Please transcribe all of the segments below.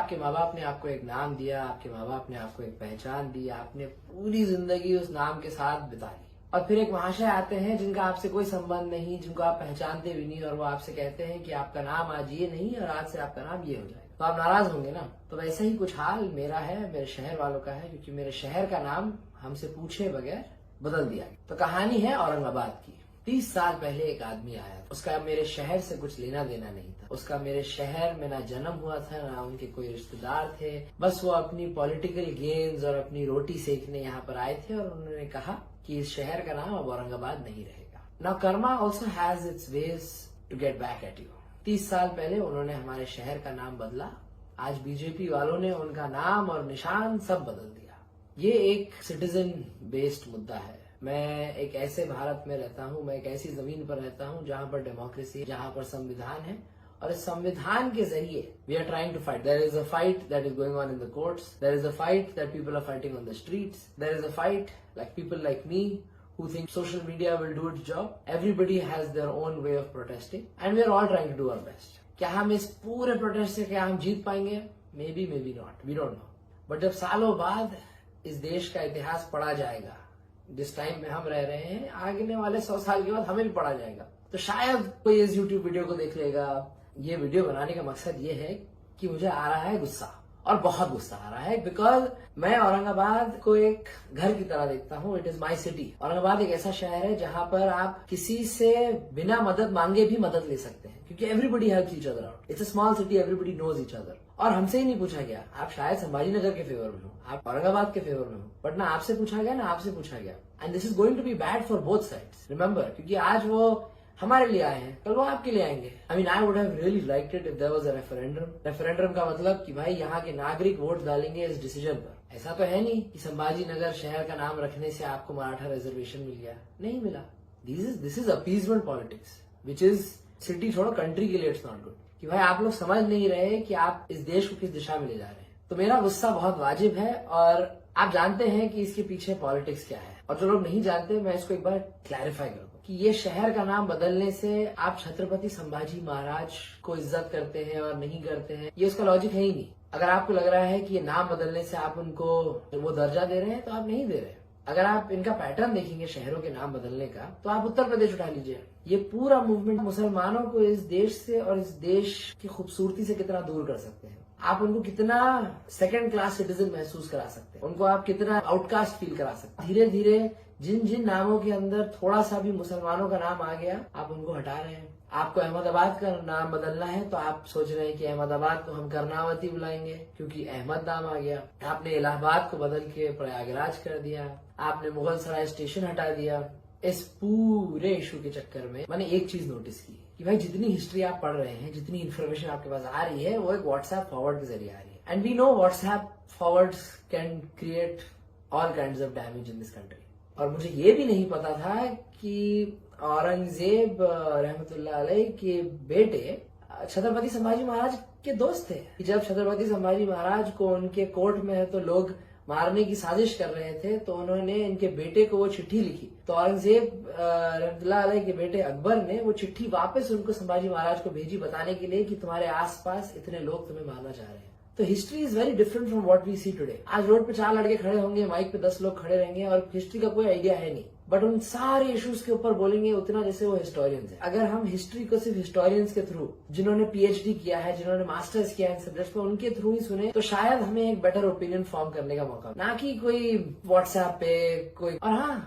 आपके माँ बाप ने आपको एक नाम दिया, आपके माँ बाप ने आपको एक पहचान दी, आपने पूरी जिंदगी उस नाम के साथ बिता ली, और फिर एक महाशय आते हैं जिनका आपसे कोई संबंध नहीं, जिनको आप पहचानते भी नहीं, और वो आपसे कहते हैं कि आपका नाम आज ये नहीं और आज से आपका नाम ये हो जाए, तो आप नाराज होंगे ना। तो वैसे ही कुछ हाल मेरा है, मेरे शहर वालों का है, क्योंकि मेरे शहर का नाम हमसे पूछे बगैर बदल दिया गया। तो कहानी है औरंगाबाद की। 30 साल पहले एक आदमी आया, उसका मेरे शहर से कुछ लेना देना नहीं था, उसका मेरे शहर में ना जन्म हुआ था, ना उनके कोई रिश्तेदार थे, बस वो अपनी पॉलिटिकल गेन्स और अपनी रोटी सेकने यहाँ पर आए थे, और उन्होंने कहा कि इस शहर का नाम अब औरंगाबाद नहीं रहेगा। Now karma also has its ways to get back at you. 30 साल पहले उन्होंने हमारे शहर का नाम बदला, आज बीजेपी वालों ने उनका नाम और निशान सब बदल दिया। ये एक सिटीजन बेस्ड मुद्दा है। मैं एक ऐसे भारत में रहता हूँ, मैं एक ऐसी जमीन पर रहता हूँ जहाँ पर डेमोक्रेसी, जहाँ पर संविधान है, और इस संविधान के जरिए we are trying to fight. There is a fight that is going on in the courts, there is a fight that people are fighting on the streets, there is a fight like people like me who think social media will do its job. Everybody has their own way of protesting and we are all trying to do our best. क्या हम इस पूरे protest से क्या हम जीत पाएंगे? Maybe, maybe not. We don't know. But जब सालों बाद इस देश का इतिहास पढ़ा जाएगा, जिस टाइम में हम रह रहे हैं, आगे वाले 100 साल के बाद हमें भी पढ़ा जाएगा, तो शायद कोई इस YouTube वीडियो को देख लेगा। ये वीडियो बनाने का मकसद ये है कि मुझे आ रहा है गुस्सा, और बहुत गुस्सा आ रहा है, बिकॉज मैं औरंगाबाद को एक घर की तरह देखता हूँ। It is my city. Aurangabad एक ऐसा शहर है जहाँ पर आप किसी से बिना मदद मांगे भी मदद ले सकते हैं, क्योंकि everybody helps each other out. It's a small city, everybody knows each other. और हमसे ही नहीं पूछा गया, आप शायद संभाजी नगर के फेवर में हो, आप औरंगाबाद के फेवर में हो, बट ना आपसे पूछा गया ना आपसे पूछा गया। And this is going to be bad for both sides, remember, क्योंकि आज वो हमारे लिए आए हैं, कल वो आपके लिए आएंगे। I mean, I would have really liked it if there was a referendum. Referendum का मतलब कि भाई यहाँ के नागरिक वोट डालेंगे इस डिसीजन पर। ऐसा तो है नहीं कि संभाजी नगर शहर का नाम रखने से आपको मराठा रिजर्वेशन मिल गया, नहीं मिला। This is appeasement politics, which is city छोड़ो कंट्री के लिए इट्स नॉट गुड। कि भाई आप लोग समझ नहीं रहे कि आप इस देश को किस दिशा में ले जा रहे हैं। तो मेरा गुस्सा बहुत वाजिब है, और आप जानते हैं कि इसके पीछे पॉलिटिक्स क्या है, और जो लोग नहीं जानते, मैं इसको एक बार क्लैरिफाई करूंगा कि ये शहर का नाम बदलने से आप छत्रपति संभाजी महाराज को इज्जत करते हैं और नहीं करते हैं, ये उसका लॉजिक है ही नहीं। अगर आपको लग रहा है कि ये नाम बदलने से आप उनको वो दर्जा दे रहे हैं, तो आप नहीं दे रहे। अगर आप इनका पैटर्न देखेंगे शहरों के नाम बदलने का, तो आप उत्तर प्रदेश उठा लीजिए। ये पूरा मूवमेंट मुसलमानों को इस देश से और इस देश की खूबसूरती से कितना दूर कर सकते हैं। आप उनको कितना सेकंड क्लास सिटीजन महसूस करा सकते हैं, उनको आप कितना आउटकास्ट फील करा सकते हैं। धीरे धीरे जिन जिन नामों के अंदर थोड़ा सा भी मुसलमानों का नाम आ गया, आप उनको हटा रहे हैं। आपको अहमदाबाद का नाम बदलना है, तो आप सोच रहे हैं कि अहमदाबाद को हम कर्नावती बुलाएंगे क्योंकि अहमद नाम आ गया। आपने इलाहाबाद को बदल के प्रयागराज कर दिया, आपने मुगल सराय स्टेशन हटा दिया। इस पूरे इशू के चक्कर में मैंने एक चीज नोटिस की कि भाई जितनी हिस्ट्री आप पढ़ रहे हैं, जितनी इन्फॉर्मेशन आपके पास आ रही है, वो एक व्हाट्सएप फॉरवर्ड के जरिए आ रही है। And we know WhatsApp forwards can create all kinds of damage in this country. और मुझे ये भी नहीं पता था कि औरंगजेब रहमतुल्लाह अलैह के बेटे छत्रपति संभाजी महाराज के दोस्त थे। जब छत्रपति संभाजी महाराज को उनके कोर्ट में है तो लोग मारने की साजिश कर रहे थे, तो उन्होंने इनके बेटे को वो चिट्ठी लिखी। तो औरंगजेब रहमतुल्लाह अलैह के बेटे अकबर ने वो चिट्ठी वापस उनको संभाजी महाराज को भेजी, बताने के लिए कि तुम्हारे आसपास इतने लोग तुम्हें मारना चाह रहे हैं। तो history is very different from what we see today. आज रोड पे 4 लड़के खड़े होंगे, माइक पे 10 लोग खड़े रहेंगे, और हिस्ट्री का कोई आइडिया है नहीं, बट उन सारे इश्यूज के ऊपर बोलेंगे उतना जैसे वो हिस्टोरियंस है। अगर हम हिस्ट्री को सिर्फ हिस्टोरियंस के थ्रू, जिन्होंने पीएचडी किया है, जिन्होंने मास्टर्स किया है इन सब्जेक्ट्स में, उनके थ्रू ही सुने, तो शायद हमें एक बेटर ओपिनियन फॉर्म करने का मौका, ना कि कोई व्हाट्सएप पे कोई। और हाँ,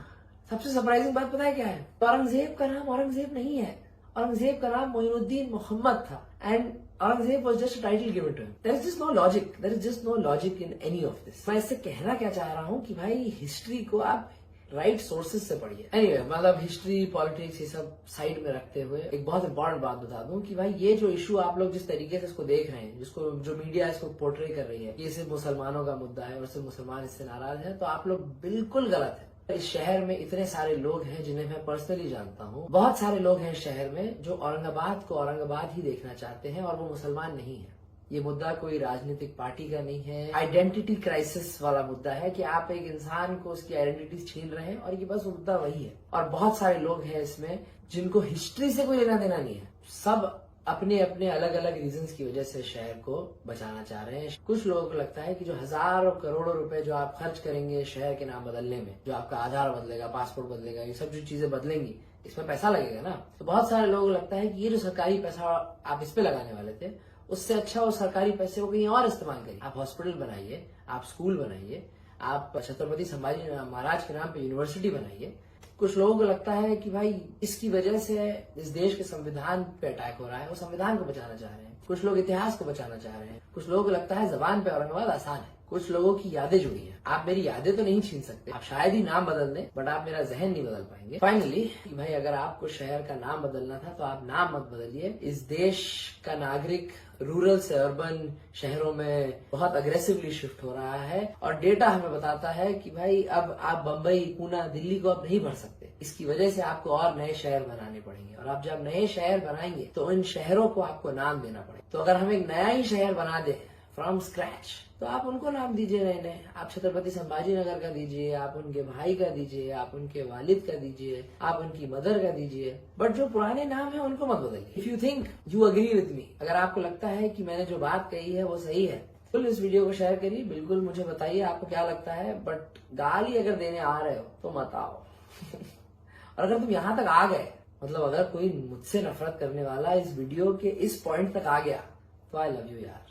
सबसे सरप्राइजिंग बात पता है क्या है? औरंगजेब का नाम औरंगजेब नहीं है, औरंगजेब का नाम मोइनुद्दीन मोहम्मद था। And Aurangzeb was just a title given to him. There is just no logic. There is just no logic in any of this. मैं इससे कहना क्या चाह रहा हूँ कि भाई हिस्ट्री को आप राइट सोर्सेज से पढ़िए। एनीवे, मतलब हिस्ट्री, पॉलिटिक्स, ये सब साइड में रखते हुए एक बहुत इंपॉर्टेंट बात बता दूं कि भाई ये जो इशू आप लोग जिस तरीके से इसको देख रहे हैं, जिसको जो मीडिया इसको पोर्ट्रे कर रही है, ये सिर्फ मुसलमानों का मुद्दा है और सिर्फ मुसलमान इससे नाराज है, तो आप लोग बिल्कुल गलत है। इस शहर में इतने सारे लोग हैं जिन्हें मैं पर्सनली जानता हूँ। बहुत सारे लोग हैं इस शहर में जो औरंगाबाद को औरंगाबाद ही देखना चाहते हैं, और वो मुसलमान नहीं है। ये मुद्दा कोई राजनीतिक पार्टी का नहीं है, आइडेंटिटी क्राइसिस वाला मुद्दा है कि आप एक इंसान को उसकी आइडेंटिटी छीन रहे हैं, और ये बस मुद्दा वही है। और बहुत सारे लोग हैं इसमें जिनको हिस्ट्री से कोई लेना देना नहीं है, सब अपने अपने अलग अलग रीजंस की वजह से शहर को बचाना चाह रहे हैं। कुछ लोगों को लगता है कि जो हजारों करोड़ों रुपए जो आप खर्च करेंगे शहर के नाम बदलने में, जो आपका आधार बदलेगा, पासपोर्ट बदलेगा, ये सब जो चीजें बदलेंगी, इसमें पैसा लगेगा ना। तो बहुत सारे लोगों को लगता है कि ये जो सरकारी पैसा आप इस पे लगाने वाले थे, उससे अच्छा वो सरकारी पैसे को कहीं और इस्तेमाल करिए। आप हॉस्पिटल बनाइए, आप स्कूल बनाइए, आप छत्रपति संभाजी महाराज के नाम पे यूनिवर्सिटी बनाइए। कुछ लोगों को लगता है कि भाई इसकी वजह से इस देश के संविधान पे अटैक हो रहा है, वो संविधान को बचाना चाह रहे हैं। कुछ लोग इतिहास को बचाना चाह रहे हैं। कुछ लोगों को लगता है जबान पे औरंगाबाद आसान है। कुछ लोगों की यादें जुड़ी हैं। आप मेरी यादें तो नहीं छीन सकते, आप शायद ही नाम बदल दें, बट आप मेरा जहन नहीं बदल पाएंगे। फाइनली भाई, अगर आपको शहर का नाम बदलना था तो आप नाम मत बदलिए। इस देश का नागरिक रूरल से अर्बन शहरों में बहुत अग्रेसिवली शिफ्ट हो रहा है और डेटा हमें बताता है कि भाई अब आप बम्बई, पूना, दिल्ली को अब नहीं भर सकते। इसकी वजह से आपको और नए शहर बनाने पड़ेंगे और आप जब नए शहर बनाएंगे तो उन शहरों को आपको नाम देना पड़ेगा। तो अगर हम एक नया ही शहर बना दें फ्रॉम स्क्रैच, तो आप उनको नाम दीजिए नए नए। आप छत्रपति संभाजी नगर का दीजिए, आप उनके भाई का दीजिए, आप उनके वालिद का दीजिए, आप उनकी मदर का दीजिए, बट जो पुराने नाम है उनको मत बदलिए। If you think you agree with me, अगर आपको लगता है कि मैंने जो बात कही है वो सही है, बिल्कुल इस वीडियो को शेयर करिए। बिल्कुल मुझे बताइए आपको क्या लगता है, बट गाली अगर देने आ रहे हो तो मत आओ। और अगर तुम यहाँ तक आ गए, मतलब अगर कोई मुझसे नफरत करने वाला इस वीडियो के इस पॉइंट तक आ गया, तो आई लव यू यार।